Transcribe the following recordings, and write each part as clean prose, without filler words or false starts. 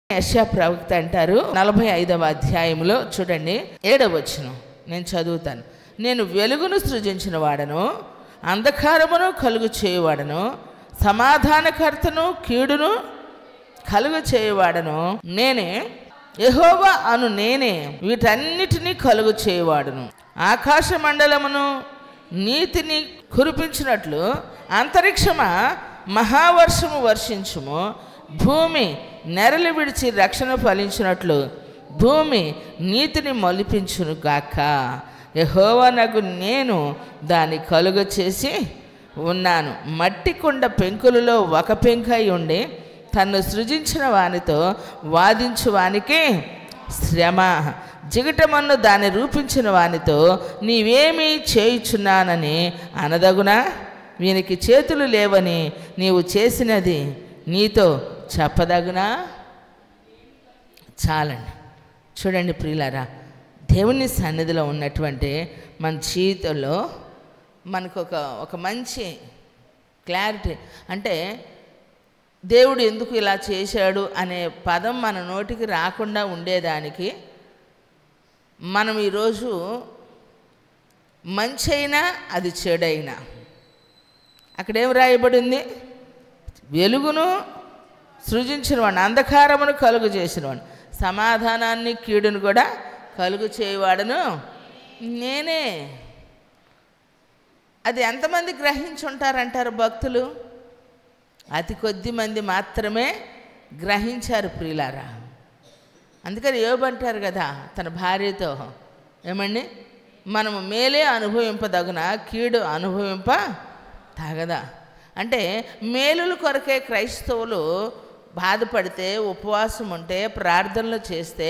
యెషయా ప్రవక్త అంటారు 45వ అధ్యాయంలో చూడండి 7వ వచనం నేను చదువుతాను. నేను వెలుగును సృజించిన వాడను, అంధకారమును కలుగు చేయువాడను, సమాధానకర్తను కీడును కలుగు చేయువాడను నేనే, యెహోవా అను నేనే వీటన్నిటినీ కలుగు చేయువాడును. ఆకాశ మండలమును నీతిని కురిపించినట్లు అంతరిక్షమా మహావర్షము వర్షించుము. భూమి నెరలు విడిచి రక్షణ ఫలించినట్లు భూమి నీతిని మొలిపించును గాక. యెహోవానగు నేను దాన్ని కలుగ చేసి ఉన్నాను. మట్టి కుండ పెంకులలో ఒక పెంకై ఉండి తన్ను సృజించిన వానితో వాదించు వానికి శ్రమ. జిగటమన్ను దాన్ని రూపించిన వానితో నీవేమీ చేయుచున్నానని అనదగునా? వీనికి చేతులు లేవని నీవు చేసినది నీతో చెప్పదగునా? చాలండి. చూడండి ప్రియులారా, దేవుని సన్నిధిలో ఉన్నటువంటి మన జీవితంలో మనకు ఒక మంచి క్లారిటీ, అంటే దేవుడు ఎందుకు ఇలా చేశాడు అనే పదం మన నోటికి రాకుండా ఉండేదానికి మనం ఈరోజు మంచి అయినా అది చెడైనా అక్కడేం రాయబడింది? వెలుగును సృజించినవాడు, అంధకారమును కలుగు చేసినవాడు, సమాధానాన్ని కీడును కూడా కలుగు చేయవాడను నేనే. అది ఎంతమంది గ్రహించుంటారంటారు భక్తులు? అతి కొద్ది మంది మాత్రమే గ్రహించారు ప్రియులారా. అందుకని యోబు అంటారు కదా తన భార్యతో, ఏమండి, మనము మేలే అనుభవింపదగునా కీడు అనుభవింప తగదా? అంటే మేలుల కొరకే క్రైస్తవులు బాధపడితే, ఉపవాసం ఉంటే, ప్రార్థనలు చేస్తే,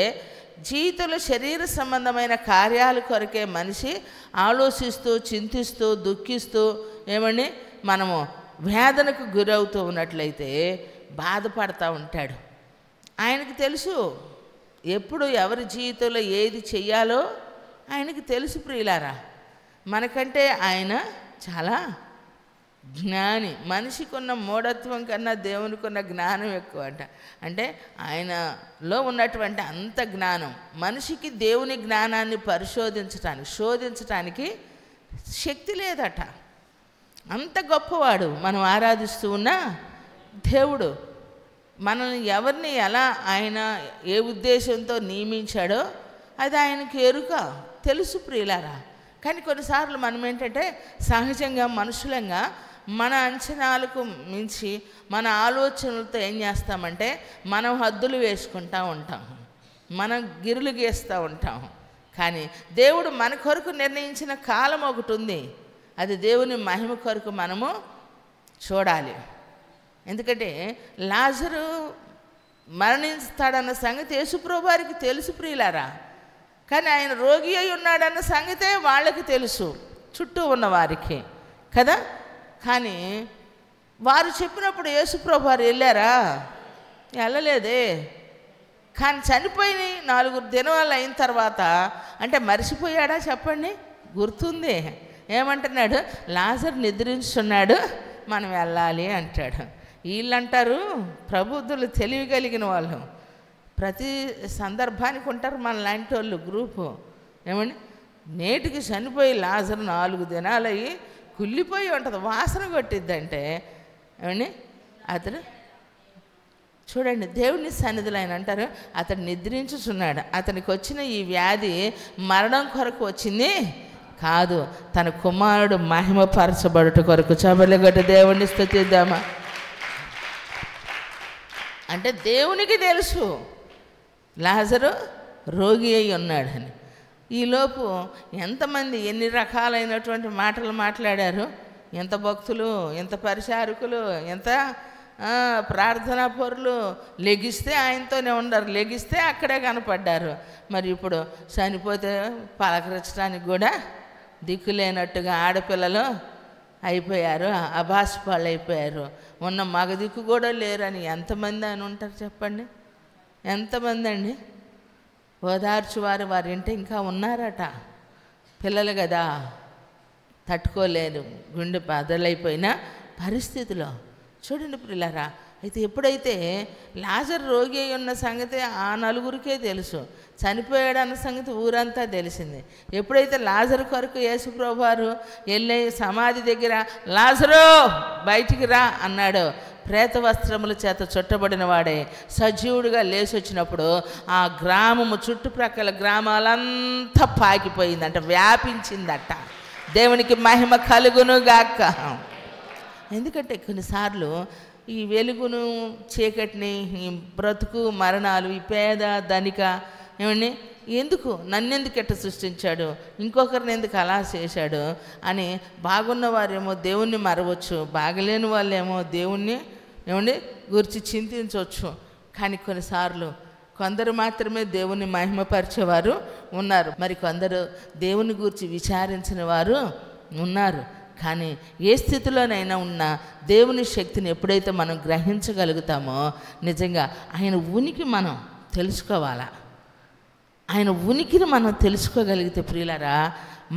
జీవితంలో శరీర సంబంధమైన కార్యాల కొరకే మనిషి ఆలోచిస్తూ చింతిస్తూ దుఃఖిస్తూ ఏమండి మనము వేదనకు గురవుతూ ఉన్నట్లయితే బాధపడతా ఉంటాడు. ఆయనకి తెలుసు ఎప్పుడు ఎవరి జీవితంలో ఏది చెయ్యాలో ఆయనకి తెలుసు ప్రియులారా. మనకంటే ఆయన చాలా జ్ఞాని. మనిషికి ఉన్న మూఢత్వం కన్నా దేవునికి ఉన్న జ్ఞానం ఎక్కువ అంట. అంటే ఆయనలో ఉన్నటువంటి అంత జ్ఞానం మనిషికి దేవుని జ్ఞానాన్ని శోధించటానికి శక్తి లేదట. అంత గొప్పవాడు మనం ఆరాధిస్తూ ఉన్న దేవుడు. మనల్ని ఎవరిని ఎలా ఆయన ఏ ఉద్దేశంతో నియమించాడో అది ఆయనకి ఎరుక తెలుసు ప్రియులారా. కానీ కొన్నిసార్లు మనం ఏంటంటే సహజంగా మనుషులంగా మన అంచనాలకు మించి మన ఆలోచనలతో ఏం చేస్తామంటే మనం హద్దులు వేసుకుంటూ ఉంటాం, మనం గిరులు గీస్తూ ఉంటాం. కానీ దేవుడు మన కొరకు నిర్ణయించిన కాలం ఒకటి ఉంది. అది దేవుని మహిమ కొరకు మనము చూడాలి. ఎందుకంటే లాజరు మరణిస్తాడన్న సంగతి యేసుప్రభువు వారికి తెలుసు ప్రియులారా. కానీ ఆయన రోగి అయి ఉన్నాడన్న సంగతే వాళ్ళకి తెలుసు, చుట్టూ ఉన్నవారికి కదా. కానీ వారు చెప్పినప్పుడు యేసుప్రభువు వారు వెళ్ళారా? వెళ్ళలేదే. కానీ చనిపోయి 4 దినాలు అయిన తర్వాత అంటే మర్చిపోయాడా చెప్పండి? గుర్తుంది. ఏమంటున్నాడు? లాజరు నిద్రించున్నాడు, మనం వెళ్ళాలి అంటాడు. వీళ్ళంటారు ప్రబుద్ధులు, తెలివి కలిగిన వాళ్ళు, ప్రతి సందర్భానికి ఉంటారు మన లాంటి వాళ్ళు గ్రూపు. ఏమండి, నేటికి చనిపోయి లాజరు 4 దినాలయ్యి కుళ్ళిపోయి ఉంటుంది, వాసన కొట్టిద్దంటే ఏమండి అతడు చూడండి దేవుని సన్నిధిలో ఆయన అంటారు అతడు నిద్రించుచున్నాడు. అతనికి వచ్చిన ఈ వ్యాధి మరణం కొరకు వచ్చింది కాదు, తన కుమారుడు మహిమపరచబడుట కొరకు. చబలగొట్టి దేవుణ్ణి స్తుతిద్దామా. అంటే దేవునికి తెలుసు లాజరు రోగి అయి ఉన్నాడని. ఈలోపు ఎంతమంది ఎన్ని రకాలైనటువంటి మాటలు మాట్లాడారు. ఎంత భక్తులు, ఎంత పరిచారకులు, ఎంత ప్రార్థనా పరులు. లెగిస్తే ఆయనతోనే ఉండరు, లెగిస్తే అక్కడే కనపడ్డారు. మరి ఇప్పుడు చనిపోతే పలకరించడానికి కూడా దిక్కులేనట్టుగా ఆడపిల్లలు అయిపోయారు, అభాస్పాలు అయిపోయారు. ఉన్న మగ దిక్కు కూడా లేరని ఎంతమంది అని ఉంటారు చెప్పండి? ఎంతమంది అండి? ఓదార్చువారు వారింటే ఇంకా ఉన్నారట. పిల్లలు కదా, తట్టుకోలేరు, గుండె బదలైపోయిన పరిస్థితిలో. చూడండి పిల్లరా, అయితే ఎప్పుడైతే లాజరు రోగి అయి ఉన్న సంగతి ఆ నలుగురికే తెలుసు, చనిపోయాడన్న సంగతి ఊరంతా తెలిసింది. ఎప్పుడైతే లాజరు కొరకు యేసుప్రభు వారు వెళ్ళి సమాధి దగ్గర లాజరు బయటికి రా అన్నాడో, ప్రేత వస్త్రముల చేత చుట్టబడిన వాడే సజీవుడిగా లేచి వచ్చినప్పుడు ఆ గ్రామము చుట్టుప్రక్కల గ్రామాలంతా పాకిపోయిందంట, వ్యాపించిందట. దేవునికి మహిమ కలుగును గాక. ఎందుకంటే కొన్నిసార్లు ఈ వెలుగును చీకటిని, ఈ బ్రతుకు మరణాలు, ఈ పేద ధనిక ఏమండి ఎందుకు నన్నెందుకు ఎట్ట సృష్టించాడు, ఇంకొకరిని ఎందుకు అలా చేశాడు అని బాగున్న వారేమో దేవుణ్ణి మరవచ్చు, బాగలేని వాళ్ళేమో దేవుణ్ణి ఏమండి గురించి చింతించవచ్చు. కానీ కొన్నిసార్లు కొందరు మాత్రమే దేవుని మహిమపరిచేవారు ఉన్నారు, మరి కొందరు దేవుని గురించి విచారించిన వారు ఉన్నారు. కానీ ఏ స్థితిలోనైనా ఉన్న దేవుని శక్తిని ఎప్పుడైతే మనం గ్రహించగలుగుతామో, నిజంగా ఆయన ఉనికి మనం తెలుసుకోవాలా. ఆయన ఉనికిని మనం తెలుసుకోగలిగితే ప్రియులారా,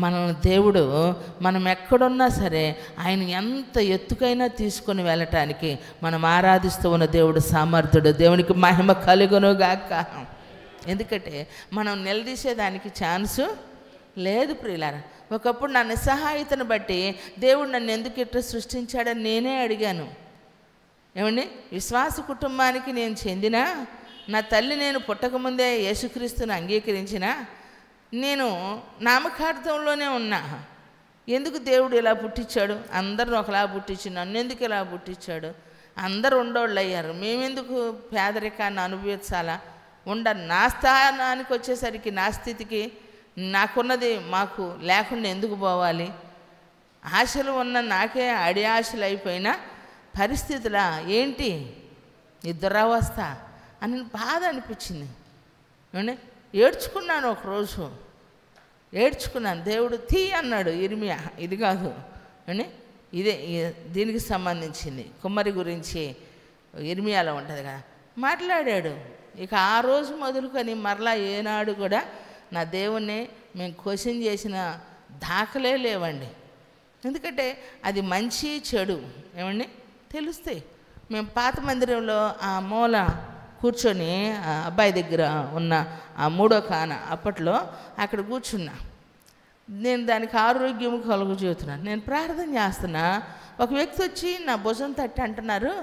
మన దేవుడు మనం ఎక్కడున్నా సరే ఆయన ఎంత ఎత్తుకైనా తీసుకొని వెళ్ళటానికి మనం ఆరాధిస్తూ ఉన్న దేవుడు సమర్థుడు. దేవునికి మహిమ కలుగును గాక. ఎందుకంటే మనం నిలదీసేదానికి ఛాన్సు లేదు ప్రియులారా. ఒకప్పుడు నా నిస్సహాయతను బట్టి దేవుడు నన్ను ఎందుకు ఇట్లా సృష్టించాడని నేనే అడిగాను. ఏమండి, విశ్వాస కుటుంబానికి నేను చెందినా, నా తల్లి నేను పుట్టకముందే యేసుక్రీస్తుని అంగీకరించిన, నేను నామకార్థంలోనే ఉన్నా. ఎందుకు దేవుడు ఇలా పుట్టించాడు, అందరూ ఒకలా పుట్టించి నన్ను ఎందుకు ఇలా పుట్టించాడు, అందరు ఉండోళ్ళు అయ్యారు, మేమెందుకు పేదరికాన్ని అనుభవించాలా, నా స్థానానికి వచ్చేసరికి నా స్థితికి నాకున్నది మాకు లేకుండా ఎందుకు పోవాలి, ఆశలు ఉన్న నాకే అడి ఆశలు అయిపోయిన పరిస్థితులా ఏంటి ఈ దురవస్థ అని బాధ అనిపించింది. ఏడ్చుకున్నాను, ఒకరోజు ఏడ్చుకున్నాను. దేవుడు తీ అన్నాడు, ఇర్మియా ఇది కాదు అని, ఇదే దీనికి సంబంధించింది, కుమ్మరి గురించి ఇర్మియాలో ఉంటుంది కదా, మాట్లాడాడు. ఇక ఆ రోజు మొదలుకొని మరలా ఏనాడు కూడా నా దేవుణ్ణి మేము క్వశ్చన్ చేసిన దాఖలే లేవండి. ఎందుకంటే అది మంచి చెడు ఏమండి తెలుస్తాయి. మేము పాత మందిరంలో ఆ మూల కూర్చొని అబ్బాయి దగ్గర ఉన్న ఆ మూడో కాన అప్పట్లో అక్కడ కూర్చున్నా. నేను దానికి ఆరోగ్యం కలుగు చేస్తున్నాను, నేను ప్రార్థన చేస్తున్నా. ఒక వ్యక్తి వచ్చి నా భుజం తట్టి అంటున్నారు,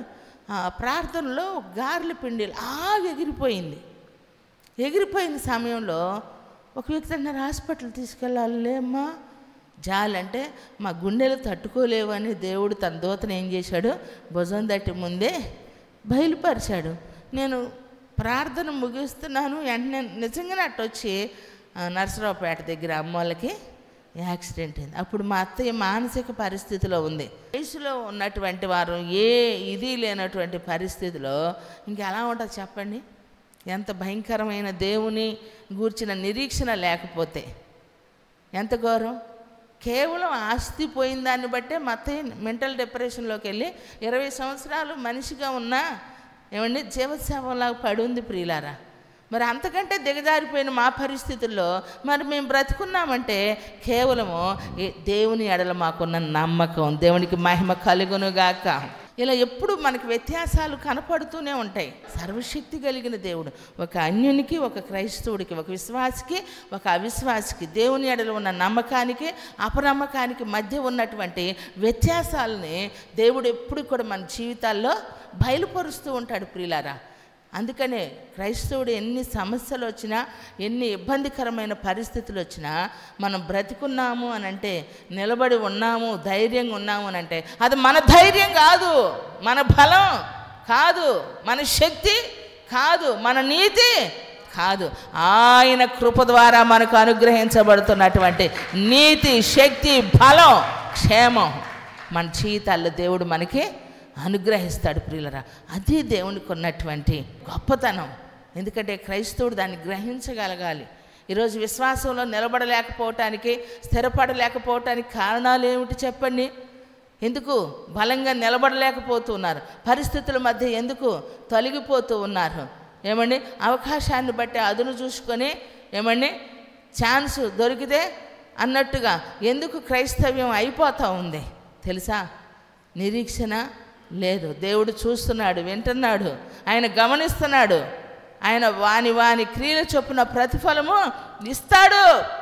ప్రార్థనలో గారెల పిండి ఎగిరిపోయిన సమయంలో ఒక వ్యక్తి అన్నారు, హాస్పిటల్ తీసుకెళ్ళాలి అమ్మా, జాలంటే మా గుండెలు తట్టుకోలేవని దేవుడు తన దూతను ఏం చేశాడు, భుజం తట్టి ముందే బయలుపరిచాడు. నేను ప్రార్థన ముగిస్తున్నాను, వెంటనే నిజంగానే అట్టు వచ్చి నర్సరావుపేట దగ్గర అమ్మోళ్ళకి యాక్సిడెంట్ అయింది. అప్పుడు మా అత్తయ్య మానసిక పరిస్థితిలో ఉంది. వయసులో ఉన్నటువంటి వారు ఏ ఇది లేనటువంటి పరిస్థితిలో ఇంకెలా ఉంటుంది చెప్పండి. ఎంత భయంకరమైన దేవుని గూర్చిన నిరీక్షణ లేకపోతే ఎంత ఘోరం. కేవలం ఆస్తి పోయిన దాన్ని బట్టే మా అత్తయ్య మెంటల్ డిప్రెషన్లోకి వెళ్ళి 20 సంవత్సరాలు మనిషిగా ఉన్నా ఏమండి జీవోత్సవంలాగా పడి ఉంది ప్రియులారా. మరి అంతకంటే దిగజారిపోయిన మా పరిస్థితుల్లో మరి మేము బ్రతుకున్నామంటే కేవలము దేవుని ఎడల మాకున్న నమ్మకం. దేవునికి మహిమ కలుగునుగాక. ఇలా ఎప్పుడు మనకి వ్యత్యాసాలు కనపడుతూనే ఉంటాయి. సర్వశక్తి కలిగిన దేవుడు ఒక అన్యునికి, ఒక క్రైస్తవుడికి, ఒక విశ్వాసికి, ఒక అవిశ్వాసికి, దేవుని ఎడల ఉన్న నమ్మకానికి అపనమ్మకానికి మధ్య ఉన్నటువంటి వ్యత్యాసాలని దేవుడు ఎప్పుడు కూడా మన జీవితాల్లో బయలుపరుస్తూ ఉంటాడు ప్రియులారా. అందుకనే క్రైస్తవుడు ఎన్ని సమస్యలు వచ్చినా, ఎన్ని ఇబ్బందికరమైన పరిస్థితులు వచ్చినా మనం బ్రతికున్నాము అని అంటే, నిలబడి ఉన్నాము, ధైర్యంగా ఉన్నాము అని అంటే అది మన ధైర్యం కాదు, మన బలం కాదు, మన శక్తి కాదు, మన నీతి కాదు. ఆయన కృప ద్వారా మనకు అనుగ్రహించబడుతున్నటువంటి నీతి, శక్తి, బలం, క్షేమం మన జీవితాల్లో దేవుడు మనకి అనుగ్రహిస్తాడు ప్రియులరా. అది దేవునికి ఉన్నటువంటి గొప్పతనం. ఎందుకంటే క్రైస్తవుడు దాన్ని గ్రహించగలగాలి. ఈరోజు విశ్వాసంలో నిలబడలేకపోవటానికి, స్థిరపడలేకపోవటానికి కారణాలు ఏమిటి చెప్పండి? ఎందుకు బలంగా నిలబడలేకపోతున్నారు? పరిస్థితుల మధ్య ఎందుకు తొలగిపోతూ ఉన్నారు? ఏమండి అవకాశాన్ని బట్టి అదును చూసుకొని ఏమండి ఛాన్స్ దొరికితే అన్నట్టుగా ఎందుకు క్రైస్తవ్యం అయిపోతూ ఉంది తెలుసా? నిరీక్షణ లేదు. దేవుడు చూస్తున్నాడు, వింటున్నాడు, ఆయన గమనిస్తున్నాడు. ఆయన వాని క్రియల చొప్పున ప్రతిఫలము ఇస్తాడు.